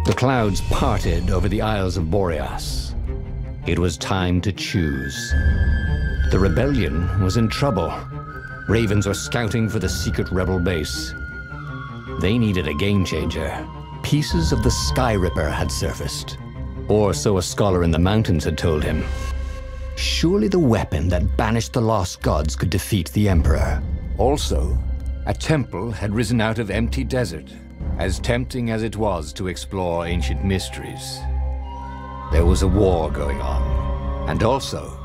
The clouds parted over the Isles of Boreas. It was time to choose. The rebellion was in trouble. Ravens were scouting for the secret rebel base. They needed a game changer. Pieces of the Sky Ripper had surfaced. Or so a scholar in the mountains had told him. Surely the weapon that banished the lost gods could defeat the Emperor. Also, a temple had risen out of empty desert, as tempting as it was to explore ancient mysteries. There was a war going on, and also,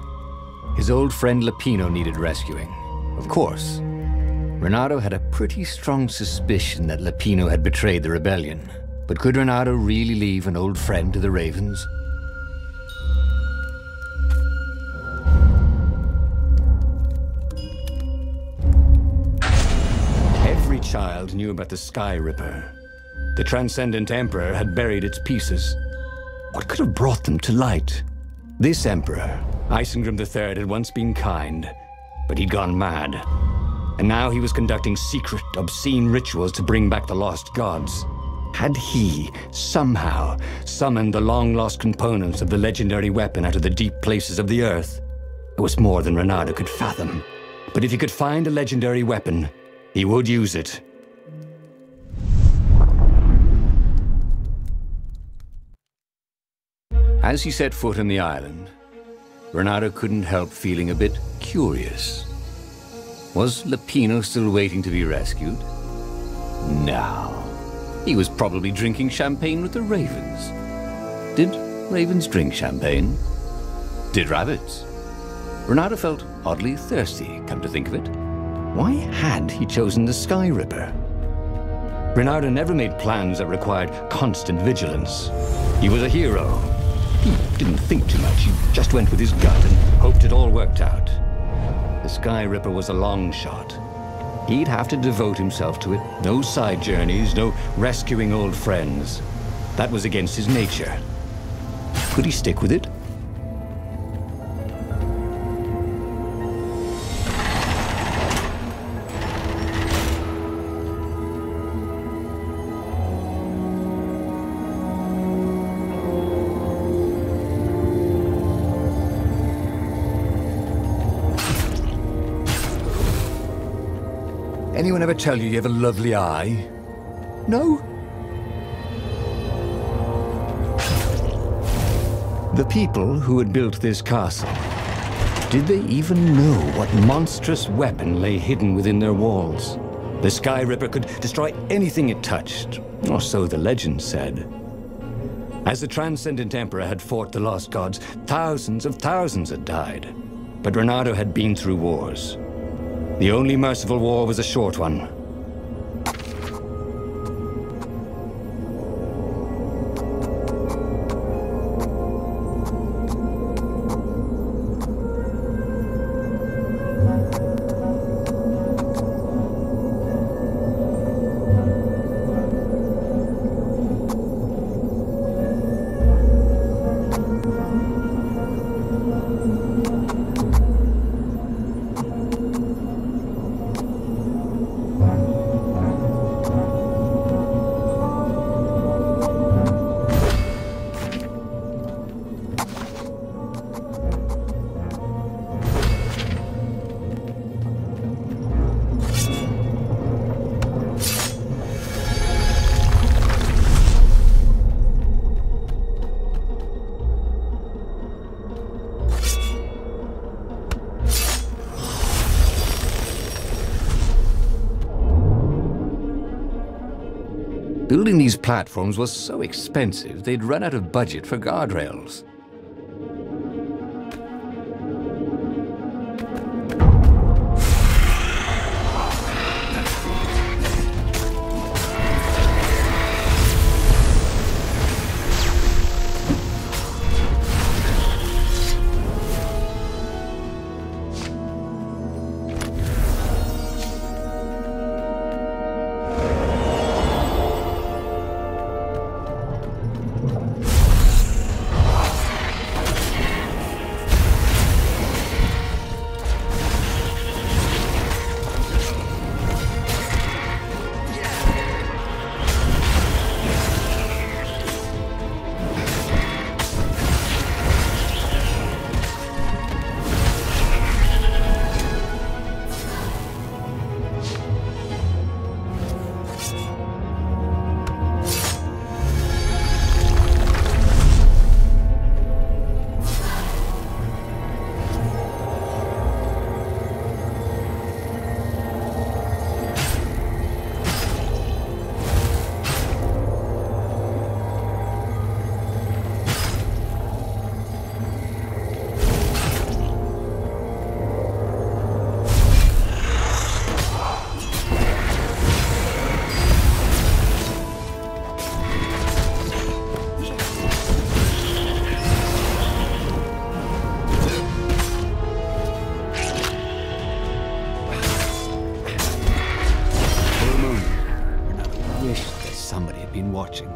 his old friend Lupino needed rescuing. Of course, Renato had a pretty strong suspicion that Lupino had betrayed the rebellion. But could Renato really leave an old friend to the Ravens? Every child knew about the Sky Ripper. The Transcendent Emperor had buried its pieces. What could have brought them to light? This Emperor, Isengrim III, had once been kind, but he'd gone mad. And now he was conducting secret, obscene rituals to bring back the lost gods. Had he, somehow, summoned the long-lost components of the legendary weapon out of the deep places of the earth? It was more than Renato could fathom. But if he could find a legendary weapon, he would use it. As he set foot on the island, Renato couldn't help feeling a bit curious. Was Lupino still waiting to be rescued? No. He was probably drinking champagne with the ravens. Did ravens drink champagne? Did rabbits? Renato felt oddly thirsty, come to think of it. Why had he chosen the Sky Ripper? Renato never made plans that required constant vigilance. He was a hero. He didn't think too much. He just went with his gut and hoped it all worked out. The Sky Ripper was a long shot. He'd have to devote himself to it. No side journeys, no rescuing old friends. That was against his nature. Could he stick with it? Anyone ever tell you have a lovely eye? No? The people who had built this castle, did they even know what monstrous weapon lay hidden within their walls? The Sky Ripper could destroy anything it touched, or so the legend said. As the Transcendent Emperor had fought the lost gods, thousands of thousands had died. But Renato had been through wars. The only merciful war was a short one. Building these platforms was so expensive, they'd run out of budget for guardrails. somebody had been watching.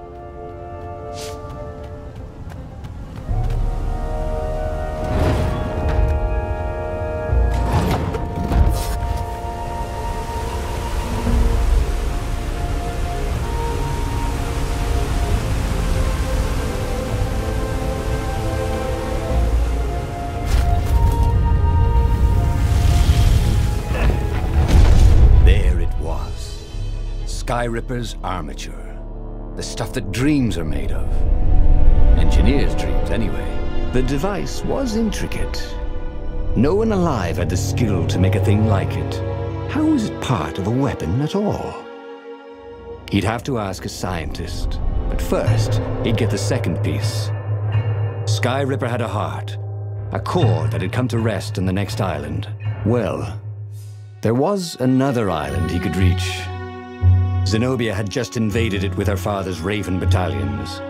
Sky Ripper's armature. The stuff that dreams are made of. Engineers' dreams, anyway. The device was intricate. No one alive had the skill to make a thing like it. How was it part of a weapon at all? He'd have to ask a scientist. But first, he'd get the second piece. Sky Ripper had a heart. A core that had come to rest on the next island. Well, there was another island he could reach. Zenobia had just invaded it with her father's Raven battalions.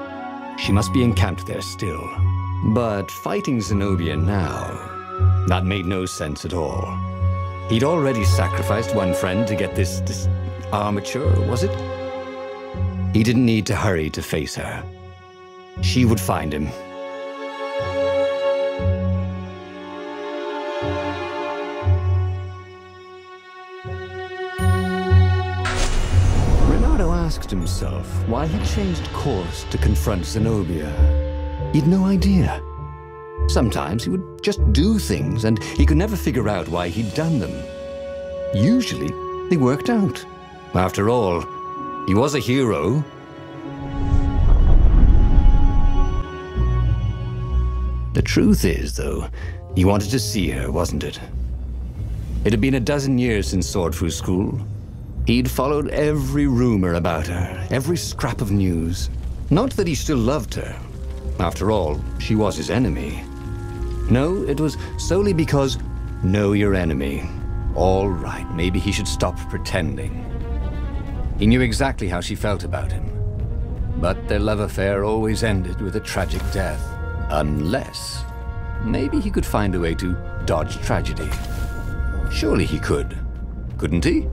She must be encamped there still. But fighting Zenobia now, that made no sense at all. He'd already sacrificed one friend to get this armature, was it? He didn't need to hurry to face her. She would find him. Asked himself why he changed course to confront Zenobia. He'd no idea. Sometimes he would just do things, and he could never figure out why he'd done them. Usually, they worked out. After all, he was a hero. The truth is, though, he wanted to see her, wasn't it? It had been a dozen years since Swordfu School. He'd followed every rumor about her, every scrap of news. Not that he still loved her. After all, she was his enemy. No, it was solely because, know your enemy. All right, maybe he should stop pretending. He knew exactly how she felt about him. But their love affair always ended with a tragic death. Unless, maybe he could find a way to dodge tragedy. Surely he could, couldn't he?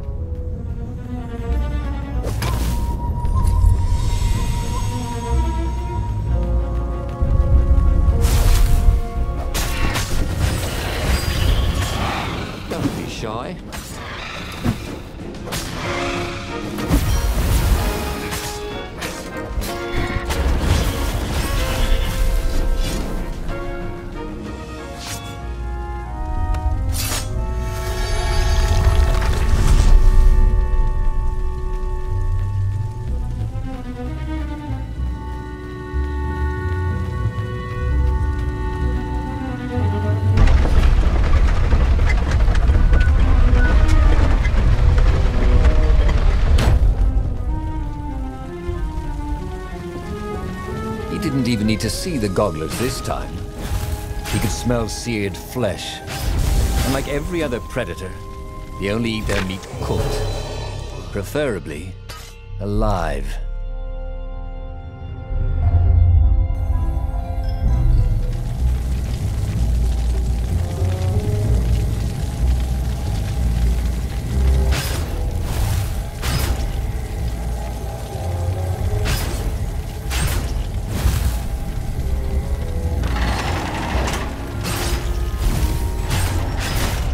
Shy. He didn't even need to see the gogglers this time. He could smell seared flesh. And like every other predator, they only eat their meat cooked. Preferably alive.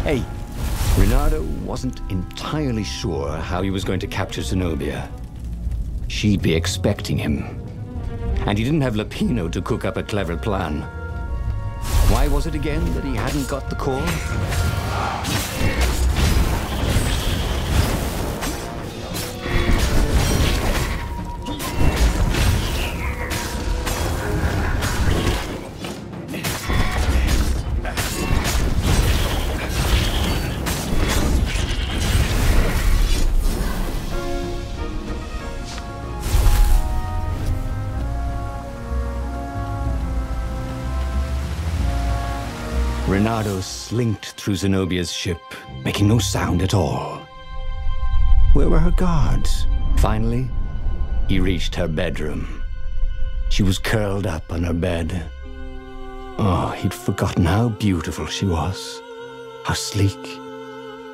Hey, Renato wasn't entirely sure how he was going to capture Zenobia. She'd be expecting him. And he didn't have Lapino to cook up a clever plan. Why was it again that he hadn't got the core? Renato slinked through Zenobia's ship, making no sound at all. Where were her guards? Finally, he reached her bedroom. She was curled up on her bed. Oh, he'd forgotten how beautiful she was. How sleek,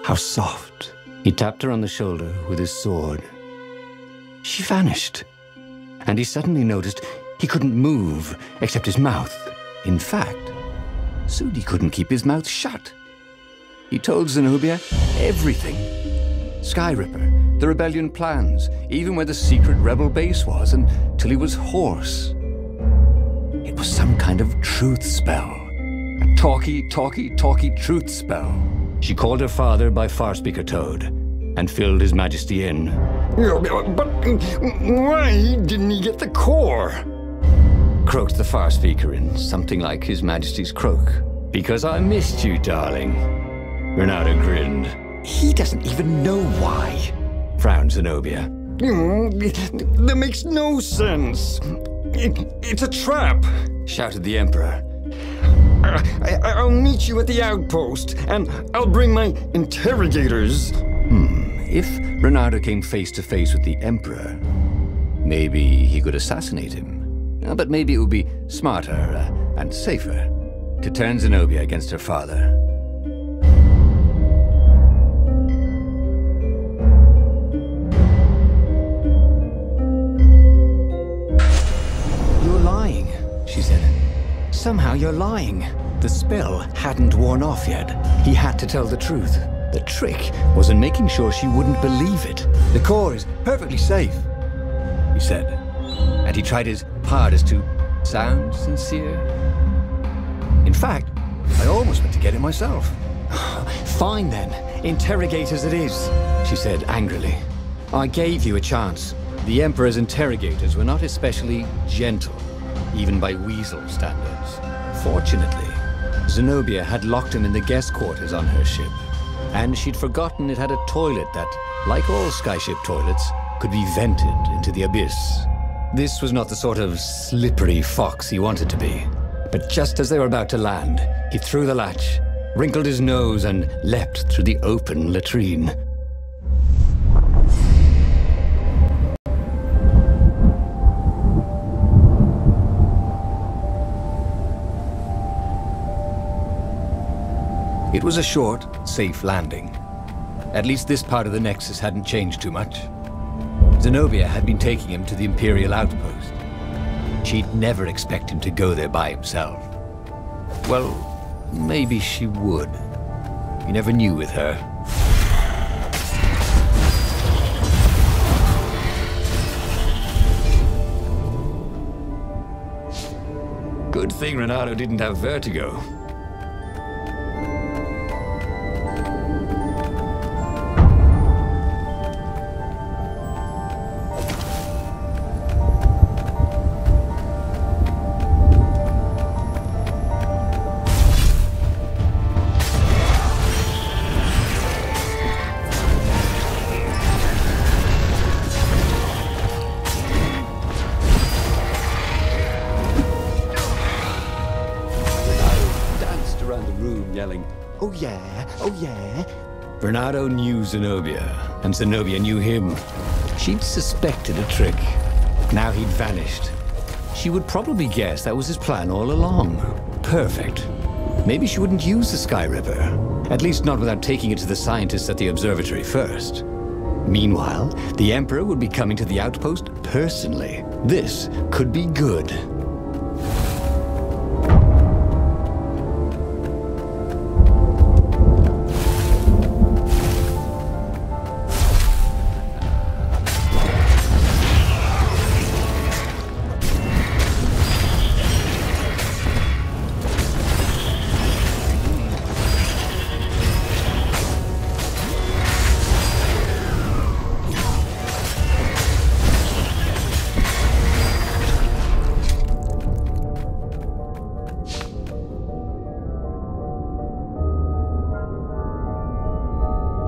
how soft. He tapped her on the shoulder with his sword. She vanished. and he suddenly noticed he couldn't move except his mouth. In fact, Sudi couldn't keep his mouth shut. He told Zenobia everything. Sky Ripper, the rebellion plans, even where the secret rebel base was, until he was hoarse. It was some kind of truth spell. A talky truth spell. She called her father by Farspeaker Toad and filled His Majesty in. But why didn't he get the core? Croaked the Farspeaker in something like His Majesty's croak. Because I missed you, darling. Renato grinned. He doesn't even know why, frowned Zenobia. That makes no sense. It's a trap, shouted the Emperor. I'll meet you at the outpost, and I'll bring my interrogators. If Renato came face to face with the Emperor, maybe he could assassinate him. But maybe it would be smarter and safer to turn Zenobia against her father. You're lying, she said. Somehow you're lying. The spell hadn't worn off yet. He had to tell the truth. The trick was in making sure she wouldn't believe it. The core is perfectly safe, he said. And he tried his hardest to sound sincere. In fact, I almost went to get it myself. Fine then, interrogators it is, she said angrily. I gave you a chance. The Emperor's interrogators were not especially gentle, even by weasel standards. Fortunately, Zenobia had locked him in the guest quarters on her ship, and she'd forgotten it had a toilet that, like all skyship toilets, could be vented into the abyss. This was not the sort of slippery fox he wanted to be. But just as they were about to land, he threw the latch, wrinkled his nose, and leapt through the open latrine. It was a short, safe landing. At least this part of the Nexus hadn't changed too much. Zenobia had been taking him to the Imperial outpost. She'd never expect him to go there by himself. Well, maybe she would. You never knew with her. Good thing Renato didn't have vertigo. Renato knew Zenobia, and Zenobia knew him. She'd suspected a trick. Now he'd vanished. She would probably guess that was his plan all along. Perfect. Maybe she wouldn't use the Sky Ripper. At least not without taking it to the scientists at the observatory first. Meanwhile, the Emperor would be coming to the outpost personally. This could be good.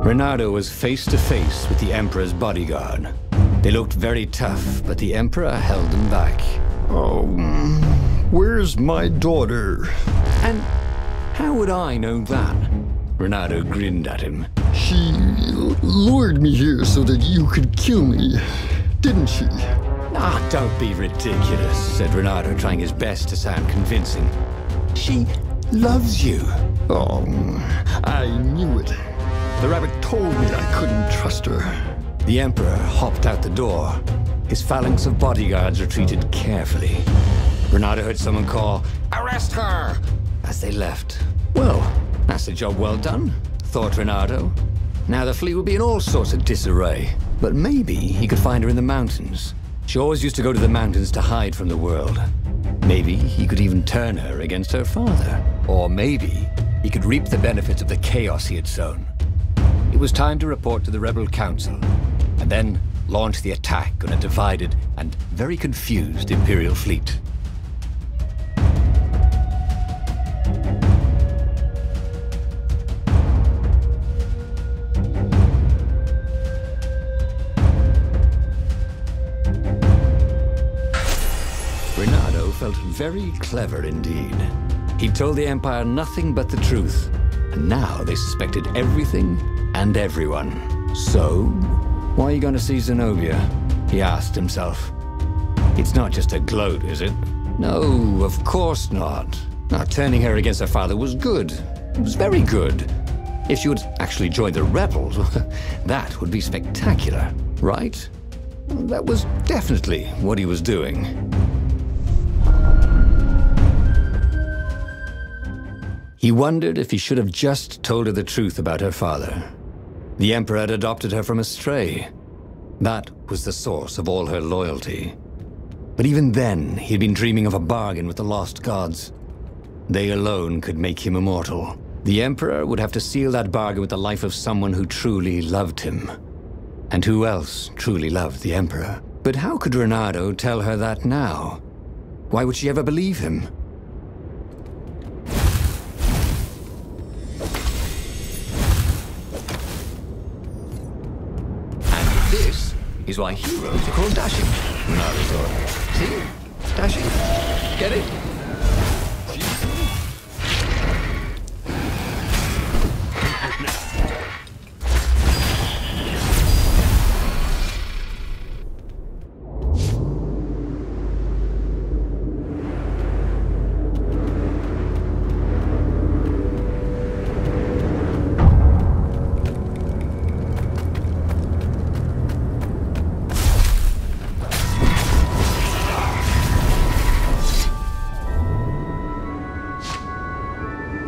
Renato was face to face with the Emperor's bodyguard. They looked very tough, but the Emperor held them back. Oh, where's my daughter? And how would I know that? Renato grinned at him. She lured me here so that you could kill me, didn't she? Ah, don't be ridiculous, said Renato, trying his best to sound convincing. She loves you. Oh, I knew it. The rabbit told me I couldn't trust her. The Emperor hopped out the door. his phalanx of bodyguards retreated carefully. Bernardo heard someone call, "Arrest her!" as they left. Well, that's a job well done, thought Bernardo. Now the fleet would be in all sorts of disarray. But maybe he could find her in the mountains. She always used to go to the mountains to hide from the world. Maybe he could even turn her against her father. Or maybe he could reap the benefits of the chaos he had sown. It was time to report to the Rebel Council, and then launch the attack on a divided and very confused Imperial fleet. Bernardo felt very clever indeed. He told the Empire nothing but the truth, and now they suspected everything and everyone. So, why are you going to see Zenobia? He asked himself. It's not just a gloat, is it? No, of course not. Now, turning her against her father was good. It was very good. If she would actually join the rebels, that would be spectacular, right? That was definitely what he was doing. He wondered if he should have just told her the truth about her father. The Emperor had adopted her from a stray. That was the source of all her loyalty. But even then, he'd been dreaming of a bargain with the lost gods. They alone could make him immortal. The Emperor would have to seal that bargain with the life of someone who truly loved him. And who else truly loved the Emperor? But how could Bernardo tell her that now? Why would she ever believe him? This is why heroes are called dashing. Bernardo thought. See? Dashing. Get it?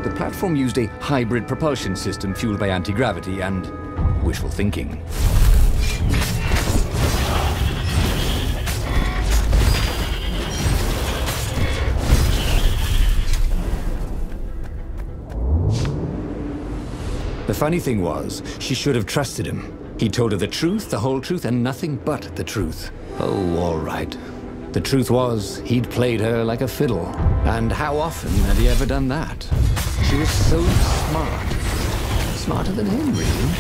The platform used a hybrid propulsion system fueled by anti-gravity and wishful thinking. The funny thing was, she should have trusted him. He told her the truth, the whole truth, and nothing but the truth. Oh, all right. The truth was, he'd played her like a fiddle. And how often had he ever done that? She was so smart. Smarter than him, really.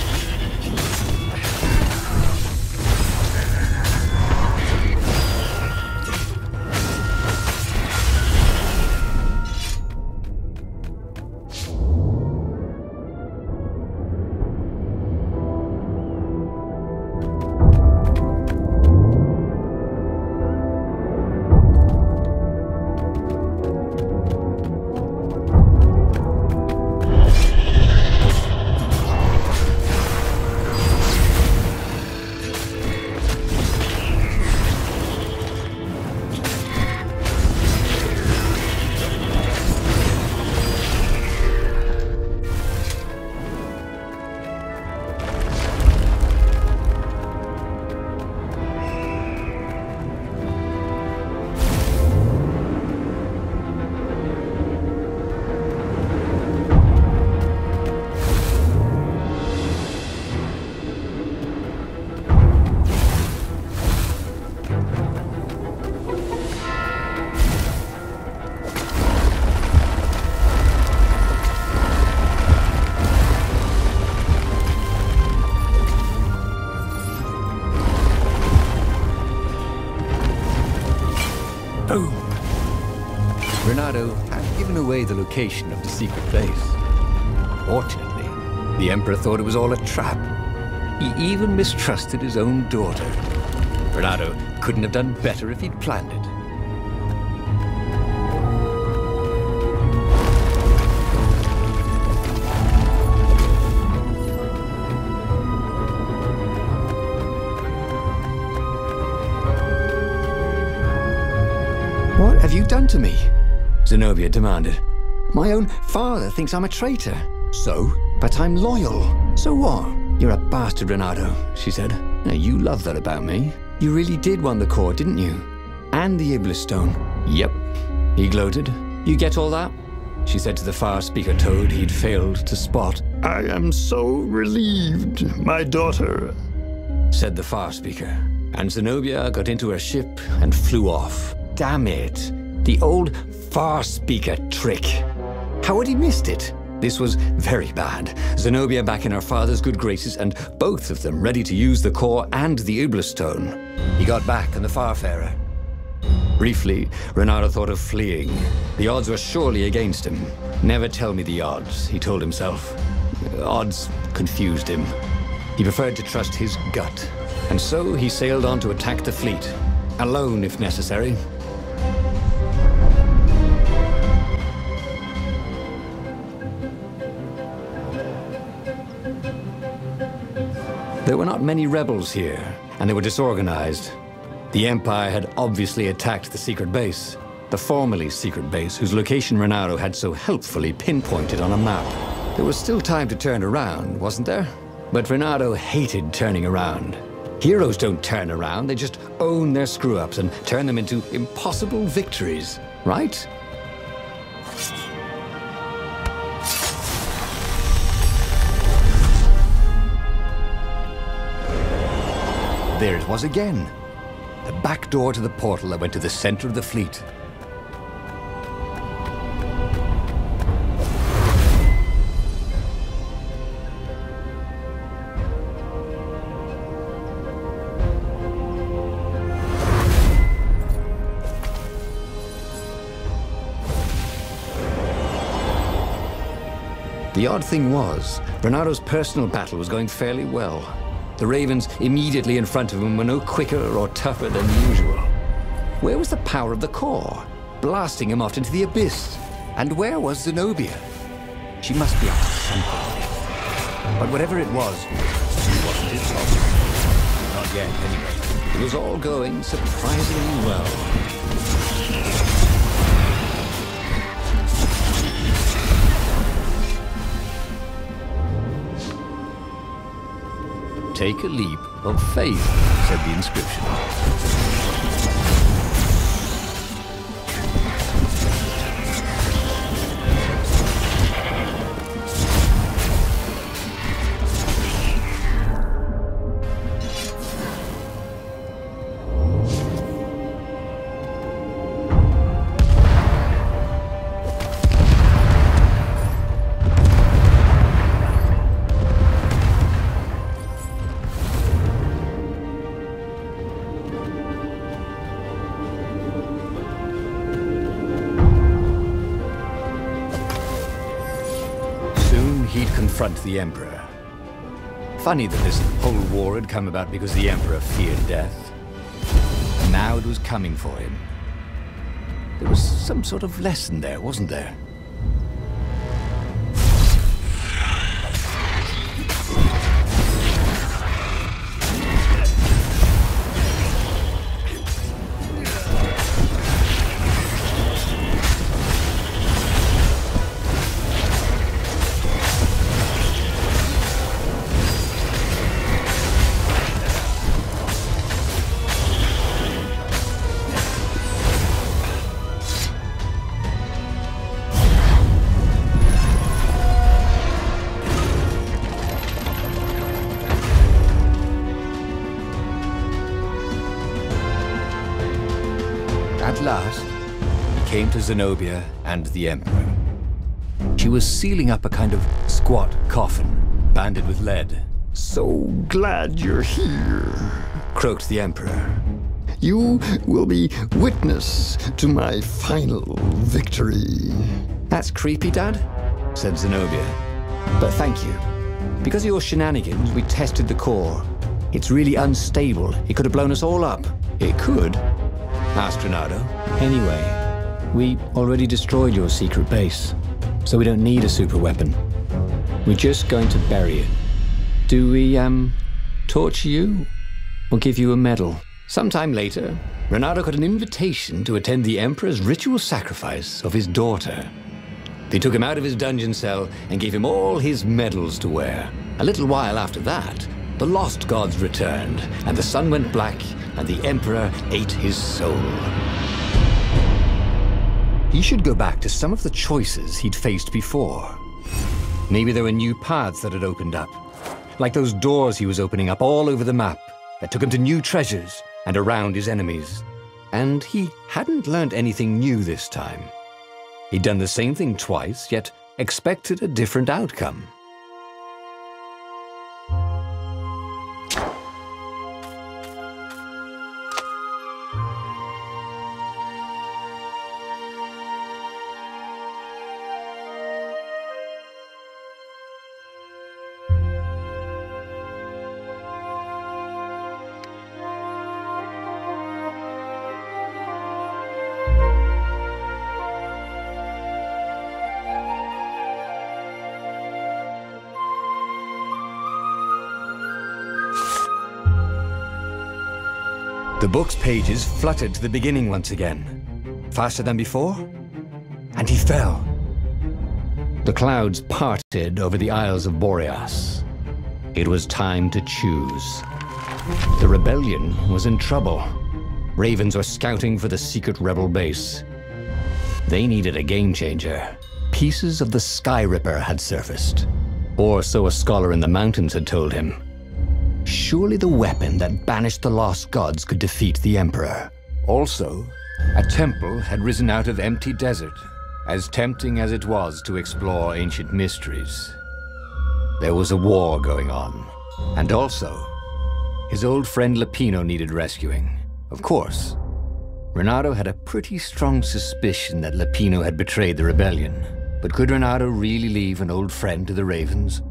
Boom! Bernardo had given away the location of the secret base. Fortunately, the Emperor thought it was all a trap. He even mistrusted his own daughter. Bernardo couldn't have done better if he'd planned it. have you done to me? Zenobia demanded. My own father thinks I'm a traitor. So? But I'm loyal. So what? You're a bastard, Renato, she said. Now, you love that about me. You really did want the core, didn't you? And the Iblis stone. Yep, he gloated. You get all that? She said to the far speaker toad he'd failed to spot. I am so relieved, my daughter, said the far speaker. And Zenobia got into her ship and flew off. Damn it. The old far speaker trick. How had he missed it? This was very bad. Zenobia back in her father's good graces, and both of them ready to use the core and the Iblis stone. He got back on the Farfarer. Briefly, Renato thought of fleeing. The odds were surely against him. Never tell me the odds, he told himself. Odds confused him. He preferred to trust his gut. And so he sailed on to attack the fleet. Alone, if necessary. There were not many rebels here, and they were disorganized. The Empire had obviously attacked the secret base, the formerly secret base whose location Renato had so helpfully pinpointed on a map. There was still time to turn around, wasn't there? But Renato hated turning around. Heroes don't turn around, they just own their screw-ups and turn them into impossible victories, right? There it was again. The back door to the portal that went to the center of the fleet. The odd thing was, Renato's personal battle was going fairly well. The Ravens immediately in front of him were no quicker or tougher than usual. Where was the power of the core, blasting him off into the abyss? And where was Zenobia? She must be up to something. But whatever it was, he wasn't his problem. Not yet, anyway. It was all going surprisingly well. Take a leap of faith, said the inscription. He'd confront the Emperor. Funny that this whole war had come about because the Emperor feared death. And now it was coming for him. There was some sort of lesson there, wasn't there? At last, he came to Zenobia and the Emperor. She was sealing up a kind of squat coffin, banded with lead. So glad you're here, croaked the Emperor. You will be witness to my final victory. That's creepy, Dad, said Zenobia. But thank you. Because of your shenanigans, we tested the core. It's really unstable. It could have blown us all up. It could? Asked Renato. Anyway, we already destroyed your secret base, so we don't need a super weapon. We're just going to bury it. Do we, torture you? Or give you a medal? Sometime later, Renato got an invitation to attend the Emperor's ritual sacrifice of his daughter. They took him out of his dungeon cell and gave him all his medals to wear. A little while after that, the lost gods returned, and the sun went black, and the Emperor ate his soul. He should go back to some of the choices he'd faced before. Maybe there were new paths that had opened up, like those doors he was opening up all over the map that took him to new treasures and around his enemies. And he hadn't learned anything new this time. He'd done the same thing twice, yet expected a different outcome. The book's pages fluttered to the beginning once again, faster than before, and he fell. The clouds parted over the Isles of Boreas. It was time to choose. The rebellion was in trouble. Ravens were scouting for the secret rebel base. They needed a game changer. Pieces of the Sky Ripper had surfaced, or so a scholar in the mountains had told him. Surely the weapon that banished the lost gods could defeat the Emperor. Also, a temple had risen out of empty desert, as tempting as it was to explore ancient mysteries. There was a war going on, and also, his old friend Lupino needed rescuing. Of course, Renato had a pretty strong suspicion that Lupino had betrayed the rebellion. But could Renato really leave an old friend to the Ravens?